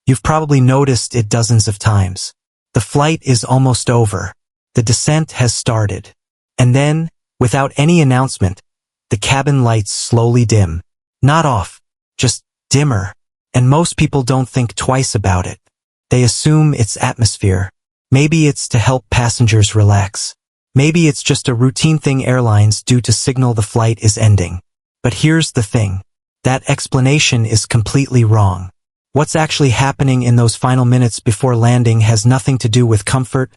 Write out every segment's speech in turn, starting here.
You've probably noticed it dozens of times. The flight is almost over. The descent has started. And then, without any announcement, the cabin lights slowly dim. Not off, just dimmer. And most people don't think twice about it. They assume it's atmosphere. Maybe it's to help passengers relax. Maybe it's just a routine thing airlines do to signal the flight is ending. But here's the thing. That explanation is completely wrong. What's actually happening in those final minutes before landing has nothing to do with comfort,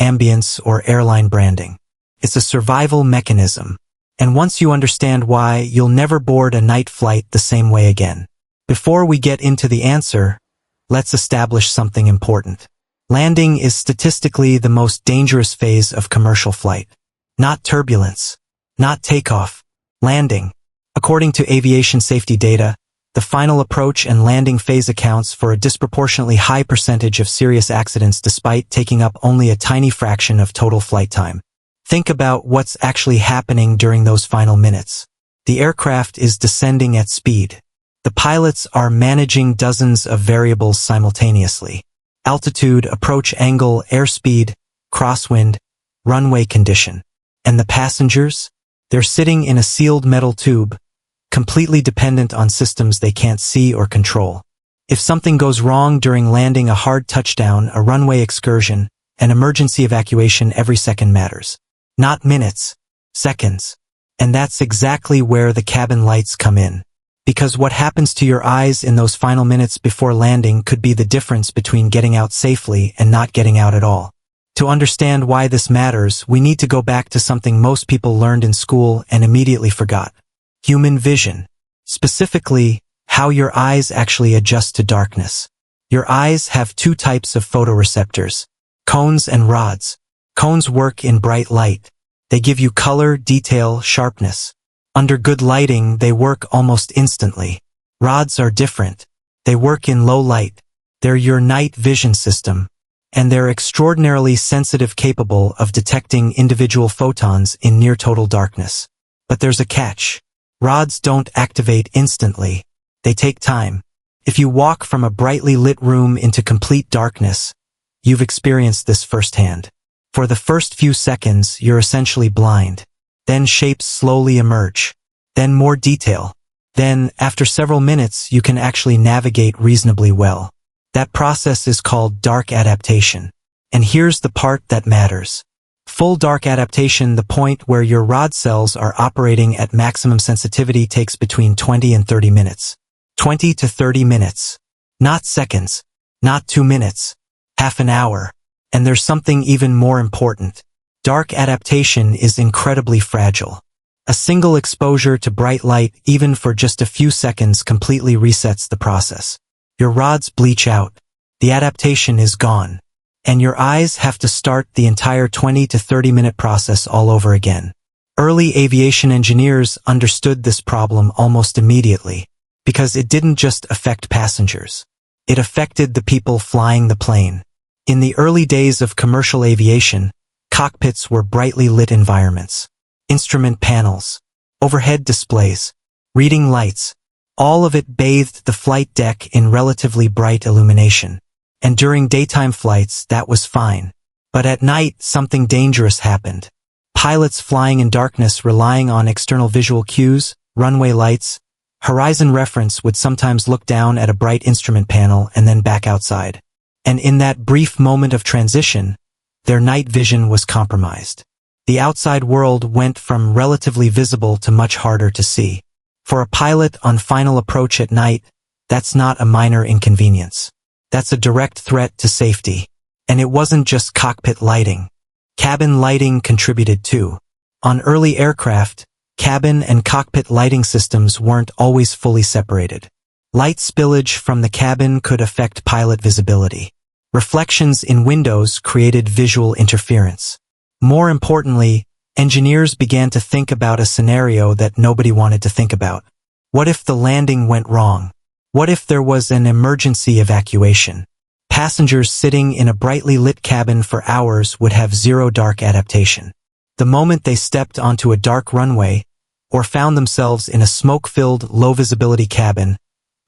ambience, or airline branding. It's a survival mechanism. And once you understand why, you'll never board a night flight the same way again. Before we get into the answer, let's establish something important. Landing is statistically the most dangerous phase of commercial flight. Not turbulence. Not takeoff. Landing. According to aviation safety data, the final approach and landing phase accounts for a disproportionately high percentage of serious accidents despite taking up only a tiny fraction of total flight time. Think about what's actually happening during those final minutes. The aircraft is descending at speed. The pilots are managing dozens of variables simultaneously. Altitude, approach angle, airspeed, crosswind, runway condition. And the passengers? They're sitting in a sealed metal tube, completely dependent on systems they can't see or control. If something goes wrong during landing, a hard touchdown, a runway excursion, an emergency evacuation, every second matters. Not minutes, seconds. And that's exactly where the cabin lights come in. Because what happens to your eyes in those final minutes before landing could be the difference between getting out safely and not getting out at all. To understand why this matters, we need to go back to something most people learned in school and immediately forgot. Human vision. Specifically, how your eyes actually adjust to darkness. Your eyes have two types of photoreceptors, cones and rods. Cones work in bright light. They give you color, detail, sharpness. Under good lighting, they work almost instantly. Rods are different. They work in low light. They're your night vision system. And they're extraordinarily sensitive, capable of detecting individual photons in near total darkness. But there's a catch. Rods don't activate instantly. They take time. If you walk from a brightly lit room into complete darkness, you've experienced this firsthand. For the first few seconds, you're essentially blind. Then shapes slowly emerge. Then more detail. Then, after several minutes, you can actually navigate reasonably well. That process is called dark adaptation. And here's the part that matters. Full dark adaptation, the point where your rod cells are operating at maximum sensitivity, takes between 20 and 30 minutes. 20 to 30 minutes. Not seconds. Not 2 minutes. Half an hour. And there's something even more important. Dark adaptation is incredibly fragile. A single exposure to bright light, even for just a few seconds, completely resets the process. Your rods bleach out. The adaptation is gone. And your eyes have to start the entire 20 to 30-minute process all over again. Early aviation engineers understood this problem almost immediately, because it didn't just affect passengers. It affected the people flying the plane. In the early days of commercial aviation, cockpits were brightly lit environments. Instrument panels, overhead displays, reading lights, all of it bathed the flight deck in relatively bright illumination. And during daytime flights, that was fine. But at night, something dangerous happened. Pilots flying in darkness, relying on external visual cues, runway lights, horizon reference, would sometimes look down at a bright instrument panel and then back outside. And in that brief moment of transition, their night vision was compromised. The outside world went from relatively visible to much harder to see. For a pilot on final approach at night, that's not a minor inconvenience. That's a direct threat to safety. And it wasn't just cockpit lighting. Cabin lighting contributed too. On early aircraft, cabin and cockpit lighting systems weren't always fully separated. Light spillage from the cabin could affect pilot visibility. Reflections in windows created visual interference. More importantly, engineers began to think about a scenario that nobody wanted to think about. What if the landing went wrong? What if there was an emergency evacuation? Passengers sitting in a brightly lit cabin for hours would have zero dark adaptation. The moment they stepped onto a dark runway, or found themselves in a smoke-filled, low-visibility cabin,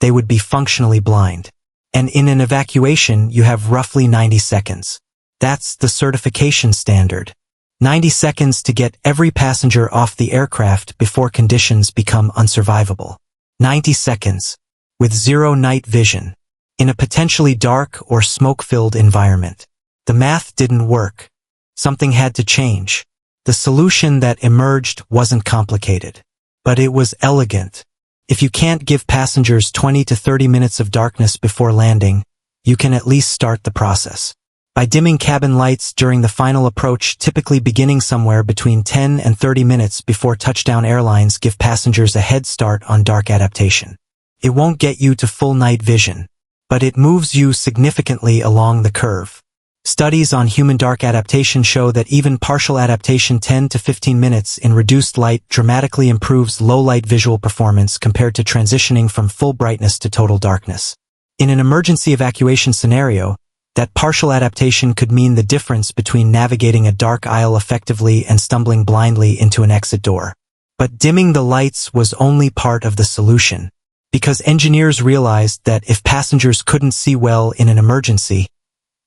they would be functionally blind. And in an evacuation, you have roughly 90 seconds. That's the certification standard. 90 seconds to get every passenger off the aircraft before conditions become unsurvivable. 90 seconds, with zero night vision, in a potentially dark or smoke-filled environment. The math didn't work. Something had to change. The solution that emerged wasn't complicated, but it was elegant. If you can't give passengers 20 to 30 minutes of darkness before landing, you can at least start the process. By dimming cabin lights during the final approach, typically beginning somewhere between 10 and 30 minutes before touchdown, airlines give passengers a head start on dark adaptation. It won't get you to full night vision, but it moves you significantly along the curve. Studies on human dark adaptation show that even partial adaptation 10 to 15 minutes in reduced light dramatically improves low-light visual performance compared to transitioning from full brightness to total darkness. In an emergency evacuation scenario, that partial adaptation could mean the difference between navigating a dark aisle effectively and stumbling blindly into an exit door. But dimming the lights was only part of the solution, because engineers realized that if passengers couldn't see well in an emergency,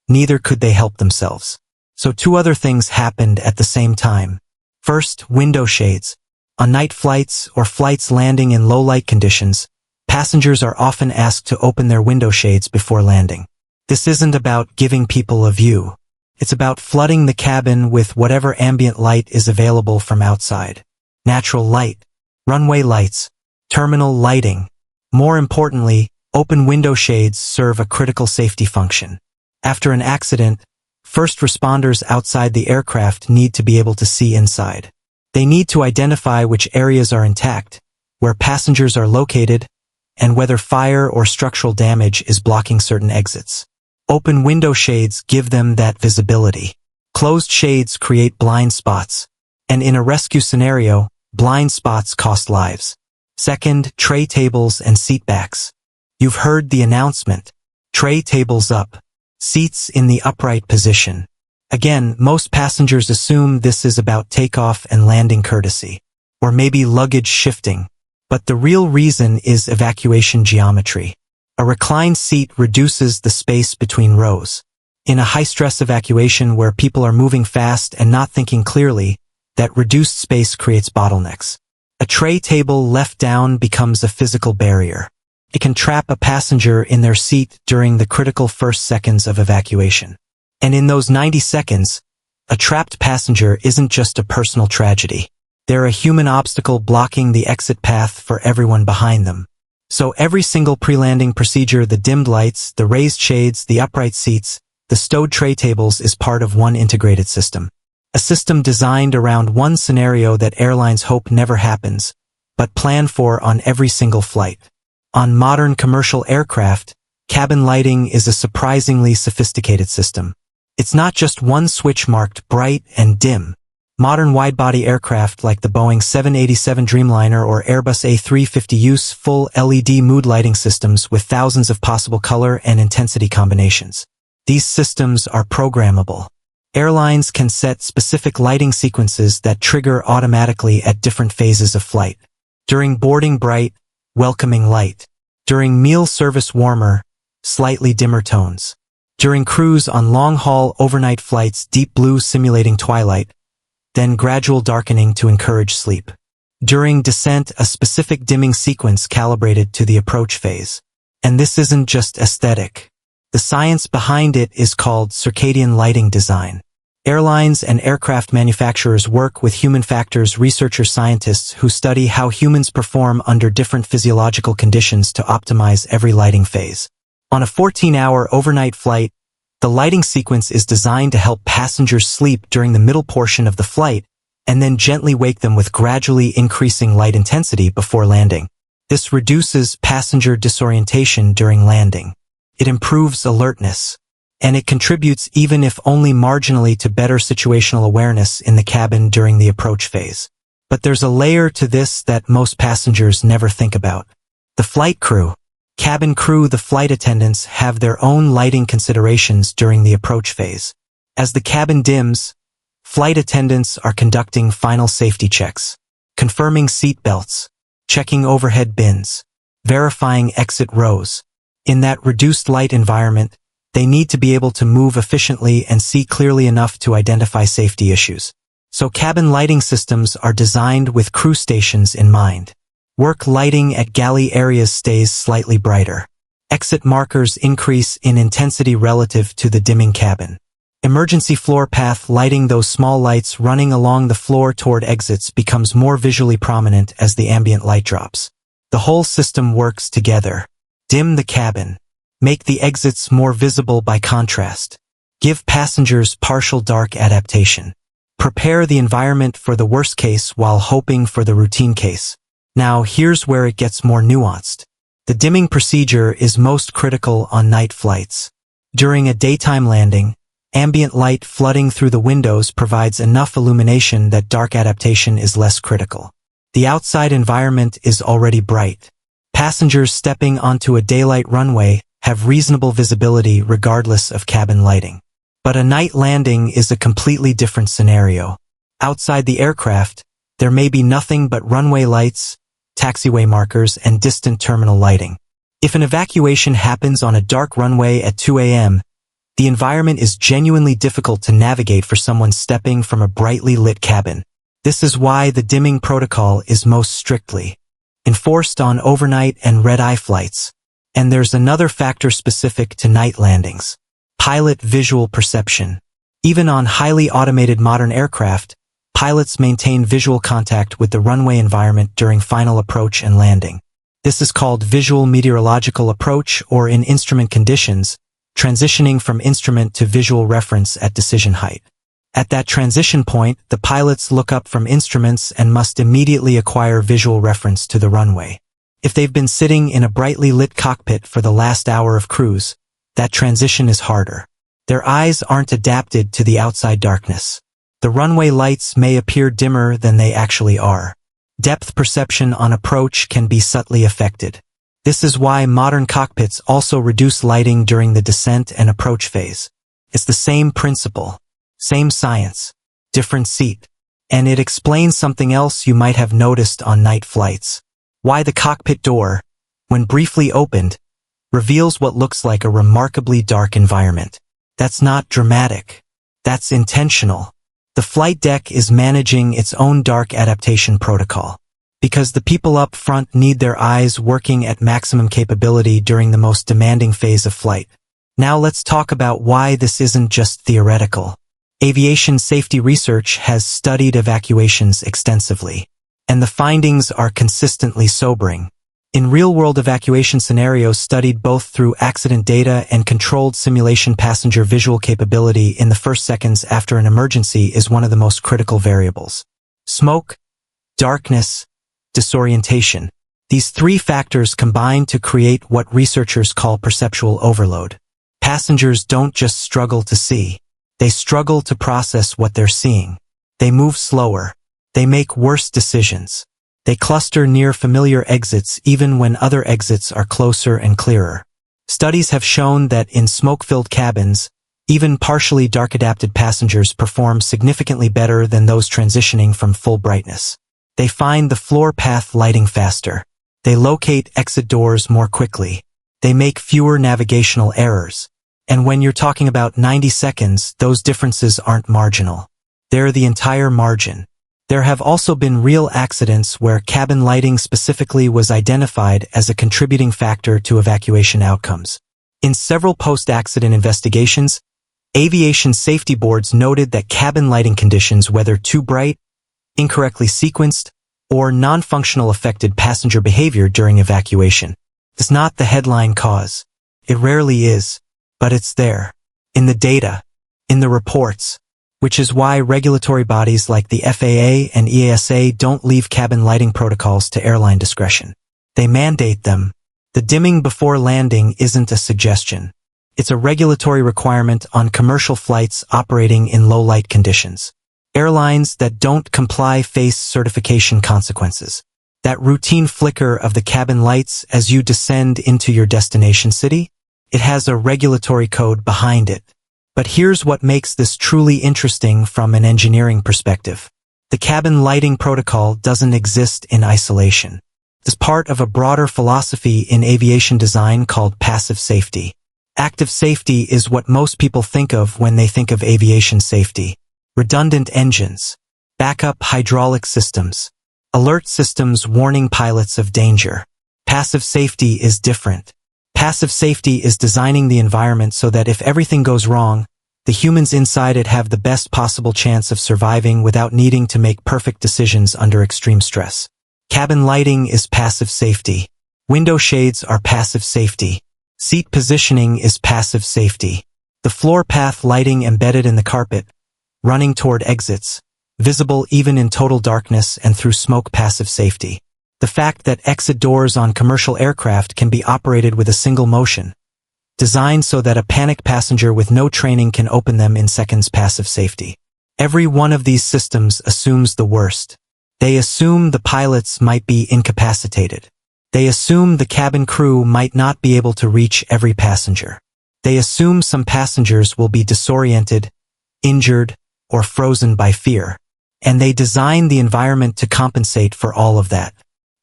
neither could they help themselves. So two other things happened at the same time. First, window shades. On night flights or flights landing in low light conditions, passengers are often asked to open their window shades before landing. This isn't about giving people a view. It's about flooding the cabin with whatever ambient light is available from outside. Natural light, runway lights, terminal lighting. More importantly, open window shades serve a critical safety function. After an accident, first responders outside the aircraft need to be able to see inside. They need to identify which areas are intact, where passengers are located, and whether fire or structural damage is blocking certain exits. Open window shades give them that visibility. Closed shades create blind spots, and in a rescue scenario, blind spots cost lives. Second, tray tables and seat backs. You've heard the announcement. Tray tables up, seats in the upright position. Again, most passengers assume this is about takeoff and landing courtesy, or maybe luggage shifting. But the real reason is evacuation geometry. A reclined seat reduces the space between rows. In a high-stress evacuation where people are moving fast and not thinking clearly, that reduced space creates bottlenecks. A tray table left down becomes a physical barrier. It can trap a passenger in their seat during the critical first seconds of evacuation. And in those 90 seconds, a trapped passenger isn't just a personal tragedy. They're a human obstacle blocking the exit path for everyone behind them. So every single pre-landing procedure, the dimmed lights, the raised shades, the upright seats, the stowed tray tables, is part of one integrated system. A system designed around one scenario that airlines hope never happens, but plan for on every single flight. On modern commercial aircraft, cabin lighting is a surprisingly sophisticated system. It's not just one switch marked bright and dim. Modern wide-body aircraft like the Boeing 787 Dreamliner or Airbus A350 use full LED mood lighting systems with thousands of possible color and intensity combinations. These systems are programmable. Airlines can set specific lighting sequences that trigger automatically at different phases of flight. During boarding, bright, welcoming light. During meal service, warmer, slightly dimmer tones. During cruise on long-haul overnight flights, deep blue simulating twilight, then gradual darkening to encourage sleep. During descent, a specific dimming sequence calibrated to the approach phase. And this isn't just aesthetic. The science behind it is called circadian lighting design. Airlines and aircraft manufacturers work with human factors researchers, scientists who study how humans perform under different physiological conditions to optimize every lighting phase. On a 14-hour overnight flight, the lighting sequence is designed to help passengers sleep during the middle portion of the flight and then gently wake them with gradually increasing light intensity before landing. This reduces passenger disorientation during landing. It improves alertness, and it contributes, even if only marginally, to better situational awareness in the cabin during the approach phase. But there's a layer to this that most passengers never think about. The flight crew. Cabin crew, the flight attendants, have their own lighting considerations during the approach phase. As the cabin dims, flight attendants are conducting final safety checks, confirming seat belts, checking overhead bins, verifying exit rows. In that reduced light environment, they need to be able to move efficiently and see clearly enough to identify safety issues. So cabin lighting systems are designed with crew stations in mind. Work lighting at galley areas stays slightly brighter. Exit markers increase in intensity relative to the dimming cabin. Emergency floor path lighting, those small lights running along the floor toward exits, becomes more visually prominent as the ambient light drops. The whole system works together. Dim the cabin. Make the exits more visible by contrast. Give passengers partial dark adaptation. Prepare the environment for the worst case while hoping for the routine case. Now here's where it gets more nuanced. The dimming procedure is most critical on night flights. During a daytime landing, ambient light flooding through the windows provides enough illumination that dark adaptation is less critical. The outside environment is already bright. Passengers stepping onto a daylight runway have reasonable visibility regardless of cabin lighting. But a night landing is a completely different scenario. Outside the aircraft, there may be nothing but runway lights, taxiway markers, and distant terminal lighting. If an evacuation happens on a dark runway at 2 a.m., the environment is genuinely difficult to navigate for someone stepping from a brightly lit cabin. This is why the dimming protocol is most strictly enforced on overnight and red-eye flights. And there's another factor specific to night landings: pilot visual perception. Even on highly automated modern aircraft, pilots maintain visual contact with the runway environment during final approach and landing. This is called visual meteorological approach, or in instrument conditions, transitioning from instrument to visual reference at decision height. At that transition point, the pilots look up from instruments and must immediately acquire visual reference to the runway. If they've been sitting in a brightly lit cockpit for the last hour of cruise, that transition is harder. Their eyes aren't adapted to the outside darkness. The runway lights may appear dimmer than they actually are. Depth perception on approach can be subtly affected. This is why modern cockpits also reduce lighting during the descent and approach phase. It's the same principle, same science, different seat. And it explains something else you might have noticed on night flights. Why the cockpit door, when briefly opened, reveals what looks like a remarkably dark environment. That's not dramatic. That's intentional. The flight deck is managing its own dark adaptation protocol. Because the people up front need their eyes working at maximum capability during the most demanding phase of flight. Now let's talk about why this isn't just theoretical. Aviation safety research has studied evacuations extensively, and the findings are consistently sobering. In real-world evacuation scenarios studied both through accident data and controlled simulation, passenger visual capability in the first seconds after an emergency is one of the most critical variables. Smoke, darkness, disorientation. These three factors combine to create what researchers call perceptual overload. Passengers don't just struggle to see. They struggle to process what they're seeing. They move slower. They make worse decisions. They cluster near familiar exits even when other exits are closer and clearer. Studies have shown that in smoke-filled cabins, even partially dark-adapted passengers perform significantly better than those transitioning from full brightness. They find the floor path lighting faster. They locate exit doors more quickly. They make fewer navigational errors. And when you're talking about 90 seconds, those differences aren't marginal. They're the entire margin. There have also been real accidents where cabin lighting specifically was identified as a contributing factor to evacuation outcomes. In several post-accident investigations, aviation safety boards noted that cabin lighting conditions, whether too bright, incorrectly sequenced, or non-functional, affected passenger behavior during evacuation. It's not the headline cause. It rarely is, but it's there. In the data, in the reports. Which is why regulatory bodies like the FAA and EASA don't leave cabin lighting protocols to airline discretion. They mandate them. The dimming before landing isn't a suggestion. It's a regulatory requirement on commercial flights operating in low light conditions. Airlines that don't comply face certification consequences. That routine flicker of the cabin lights as you descend into your destination city? It has a regulatory code behind it. But here's what makes this truly interesting from an engineering perspective. The cabin lighting protocol doesn't exist in isolation. It's part of a broader philosophy in aviation design called passive safety. Active safety is what most people think of when they think of aviation safety. Redundant engines, backup hydraulic systems, alert systems warning pilots of danger. Passive safety is different. Passive safety is designing the environment so that if everything goes wrong, the humans inside it have the best possible chance of surviving without needing to make perfect decisions under extreme stress. Cabin lighting is passive safety. Window shades are passive safety. Seat positioning is passive safety. The floor path lighting embedded in the carpet, running toward exits, visible even in total darkness and through smoke, passive safety. The fact that exit doors on commercial aircraft can be operated with a single motion, designed so that a panicked passenger with no training can open them in seconds, passive safety. Every one of these systems assumes the worst. They assume the pilots might be incapacitated. They assume the cabin crew might not be able to reach every passenger. They assume some passengers will be disoriented, injured, or frozen by fear. And they design the environment to compensate for all of that.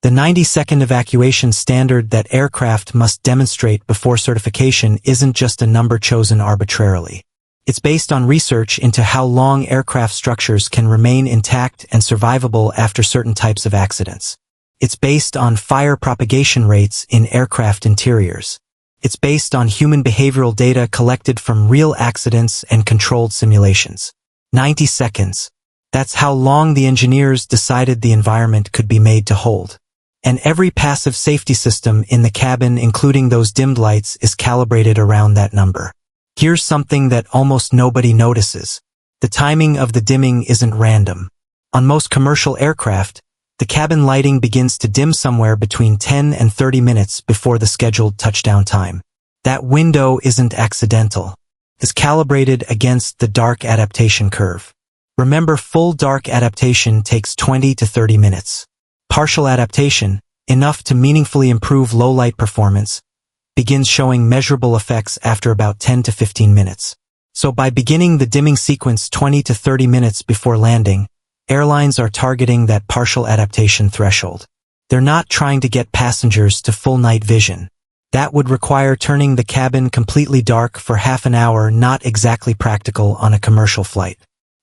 The 90-second evacuation standard that aircraft must demonstrate before certification isn't just a number chosen arbitrarily. It's based on research into how long aircraft structures can remain intact and survivable after certain types of accidents. It's based on fire propagation rates in aircraft interiors. It's based on human behavioral data collected from real accidents and controlled simulations. 90 seconds. That's how long the engineers decided the environment could be made to hold. And every passive safety system in the cabin, including those dimmed lights, is calibrated around that number. Here's something that almost nobody notices. The timing of the dimming isn't random. On most commercial aircraft, the cabin lighting begins to dim somewhere between 10 and 30 minutes before the scheduled touchdown time. That window isn't accidental. It's calibrated against the dark adaptation curve. Remember, full dark adaptation takes 20 to 30 minutes. Partial adaptation, enough to meaningfully improve low-light performance, begins showing measurable effects after about 10 to 15 minutes. So by beginning the dimming sequence 20 to 30 minutes before landing, airlines are targeting that partial adaptation threshold. They're not trying to get passengers to full night vision. That would require turning the cabin completely dark for half an hour, not exactly practical on a commercial flight.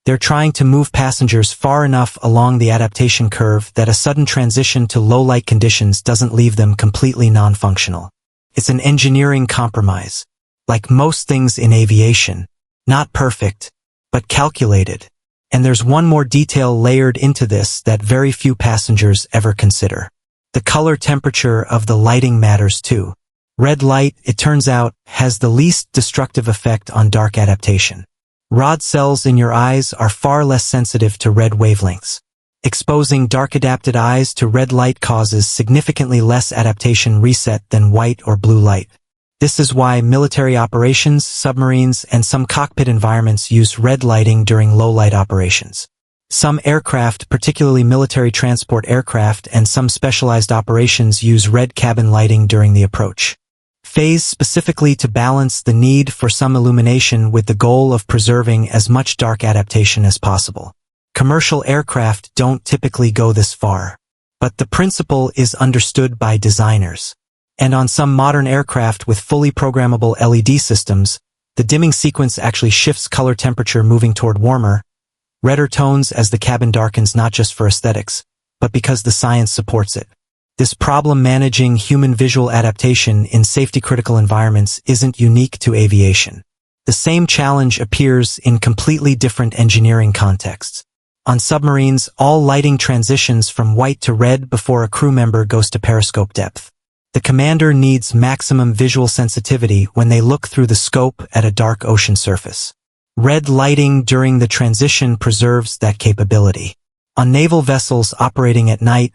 They're trying to move passengers far enough along the adaptation curve that a sudden transition to low-light conditions doesn't leave them completely non-functional. It's an engineering compromise. Like most things in aviation, not perfect, but calculated. And there's one more detail layered into this that very few passengers ever consider. The color temperature of the lighting matters too. Red light, it turns out, has the least destructive effect on dark adaptation. Rod cells in your eyes are far less sensitive to red wavelengths. Exposing dark-adapted eyes to red light causes significantly less adaptation reset than white or blue light. This is why military operations, submarines, and some cockpit environments use red lighting during low-light operations. Some aircraft, particularly military transport aircraft, and some specialized operations use red cabin lighting during the approach phase, specifically to balance the need for some illumination with the goal of preserving as much dark adaptation as possible. Commercial aircraft don't typically go this far, but the principle is understood by designers. And on some modern aircraft with fully programmable LED systems, the dimming sequence actually shifts color temperature, moving toward warmer, redder tones as the cabin darkens, not just for aesthetics, but because the science supports it. This problem managing human visual adaptation in safety-critical environments isn't unique to aviation. The same challenge appears in completely different engineering contexts. On submarines, all lighting transitions from white to red before a crew member goes to periscope depth. The commander needs maximum visual sensitivity when they look through the scope at a dark ocean surface. Red lighting during the transition preserves that capability. On naval vessels operating at night,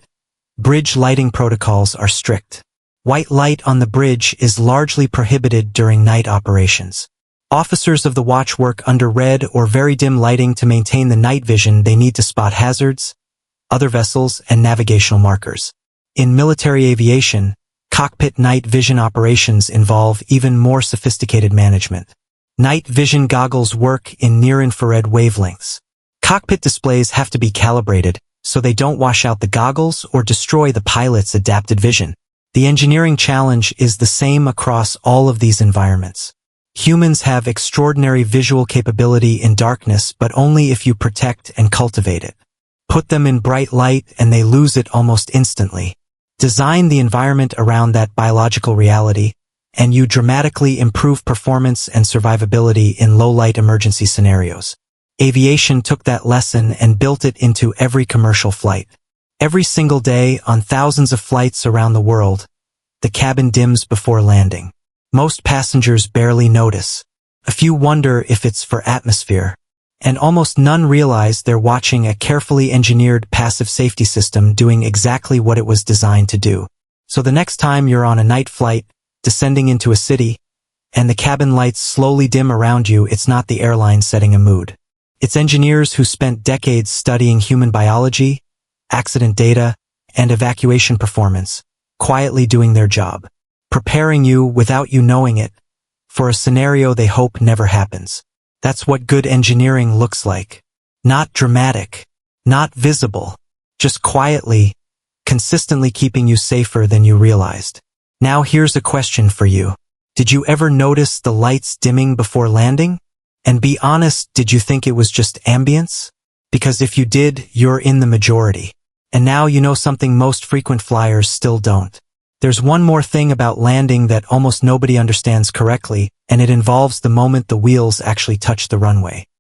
bridge lighting protocols are strict. White light on the bridge is largely prohibited during night operations. Officers of the watch work under red or very dim lighting to maintain the night vision they need to spot hazards, other vessels, and navigational markers. In military aviation, cockpit night vision operations involve even more sophisticated management. Night vision goggles work in near-infrared wavelengths. Cockpit displays have to be calibrated, so they don't wash out the goggles or destroy the pilot's adapted vision. The engineering challenge is the same across all of these environments. Humans have extraordinary visual capability in darkness, but only if you protect and cultivate it. Put them in bright light and they lose it almost instantly. Design the environment around that biological reality, and you dramatically improve performance and survivability in low-light emergency scenarios. Aviation took that lesson and built it into every commercial flight. Every single day, on thousands of flights around the world, the cabin dims before landing. Most passengers barely notice. A few wonder if it's for atmosphere, and almost none realize they're watching a carefully engineered passive safety system doing exactly what it was designed to do. So the next time you're on a night flight, descending into a city, and the cabin lights slowly dim around you, it's not the airline setting a mood. It's engineers who spent decades studying human biology, accident data, and evacuation performance, quietly doing their job, preparing you without you knowing it, for a scenario they hope never happens. That's what good engineering looks like. Not dramatic, not visible, just quietly, consistently keeping you safer than you realized. Now here's a question for you. Did you ever notice the lights dimming before landing? And be honest, did you think it was just ambience? Because if you did, you're in the majority. And now you know something most frequent flyers still don't. There's one more thing about landing that almost nobody understands correctly, and it involves the moment the wheels actually touch the runway.